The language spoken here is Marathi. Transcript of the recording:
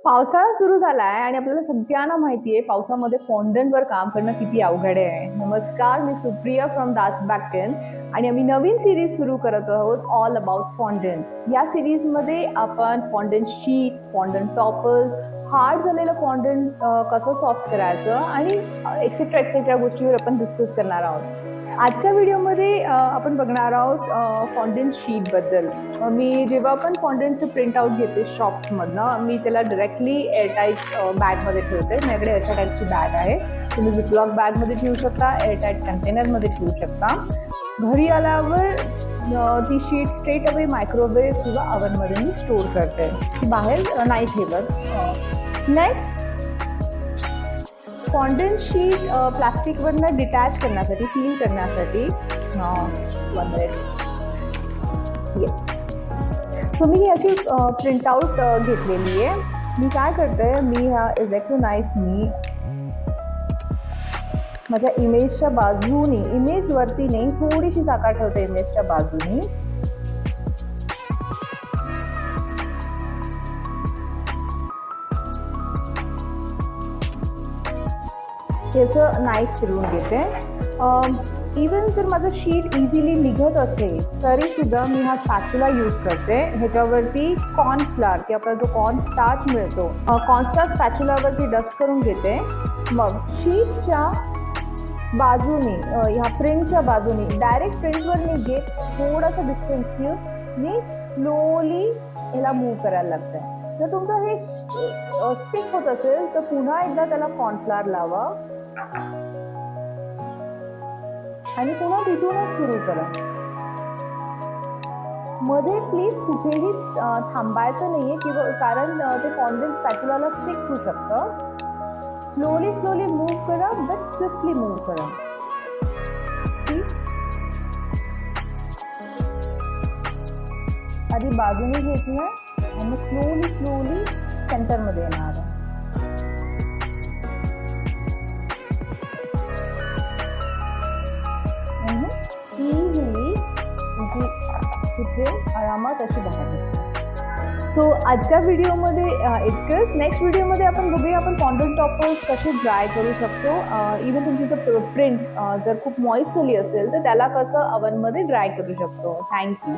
पावसाळा सुरू झाला आहे आणि आपल्याला सगळ्यांना माहिती आहे पावसामध्ये फॉन्डंटवर काम करणं किती अवघड आहे. नमस्कार, मी सुप्रिया फ्रॉम दास बॅकन आणि आम्ही नवीन सिरीज सुरू करत आहोत ऑल अबाउट फॉन्डंट. या सिरीजमध्ये आपण fondant sheet, fondant toppers, hard झालेलं फॉन्डंट कसं सॉफ्ट करायचं आणि एक्सेट्रा एक्सेट्रा गोष्टीवर आपण डिस्कस करणार आहोत. आजच्या व्हिडिओमध्ये आपण बघणार आहोत फॉन्डंट शीटबद्दल. मी जेव्हा पण फॉन्डंटचं प्रिंट आउट घेते शॉप्समधनं, मी त्याला डायरेक्टली एअरटाईट बॅगमध्ये ठेवते. माझ्याकडे अशा टाईपची बॅग आहे. तुम्ही झिपलॉक बॅगमध्ये ठेवू शकता, एअरटाईट कंटेनरमध्ये ठेवू शकता. घरी आल्यावर ती शीट स्ट्रेट अवे मायक्रोवेव्ह किंवा अवनमध्ये मी स्टोअर करते. ती बाहेर नाही ठेवत. नेक्स्ट, फॉन्डंट शीट प्लास्टिकवरनं डिटॅच करण्यासाठी, सील करण्यासाठी येस, सो मी ही अशी प्रिंटआउट घेतलेली आहे. मी काय करते, मी ह्या इझेक्टो नाईफनी माझ्या इमेजच्या बाजूनी, इमेजवरती नाही, थोडीशी जागा ठेवते इमेजच्या बाजूनी. याचं नाईफ फिरवून घेते. इवन जर माझं शीट इझिली निघत असेल तरी सुद्धा मी हा स्पॅच्युला यूज करते. ह्याच्यावरती कॉर्नफ्लॉर की आपला जो कॉर्न स्टार्च मिळतो, कॉर्नस्टार्च स्पॅच्युलावरती डस्ट करून घेते. मग शीटच्या बाजूने, ह्या प्रिंटच्या बाजूने, डायरेक्ट प्रिंटवर मी घेत थोडासा डिस्टन्स ठेवून मी स्लोली ह्याला मूव्ह करायला लागते. जर तुमचं हे स्टिक होत असेल तर पुन्हा एकदा त्याला कॉर्नफ्लॉर लावा आणि पुन्हा तिथूनच सुरू करा. मध्ये प्लीज कुठेही थांबायचं नाहीये किंवा कारण ते फॉन्डंट स्पॅच्युलाला स्टिक होऊ शकतं. स्लोली स्लोली मूव्ह करा, बट स्विफ्टली मूव्ह करा. आधी बाजूने घेतलं आणि स्लोली स्लोली सेंटरमध्ये येणार आहे. इझिली तिथे आरामात अशी बाहेर. सो आजच्या व्हिडिओमध्ये इतकंच. नेक्स्ट व्हिडिओमध्ये आपण बघूया आपण फॉन्डंट टॉपर्स कसे ड्राय करू शकतो. इव्हन तुमची जर प्रिंट जर खूप मॉइस्ट झाली असेल तर त्याला कसं अवनमध्ये ड्राय करू शकतो. थँक्यू.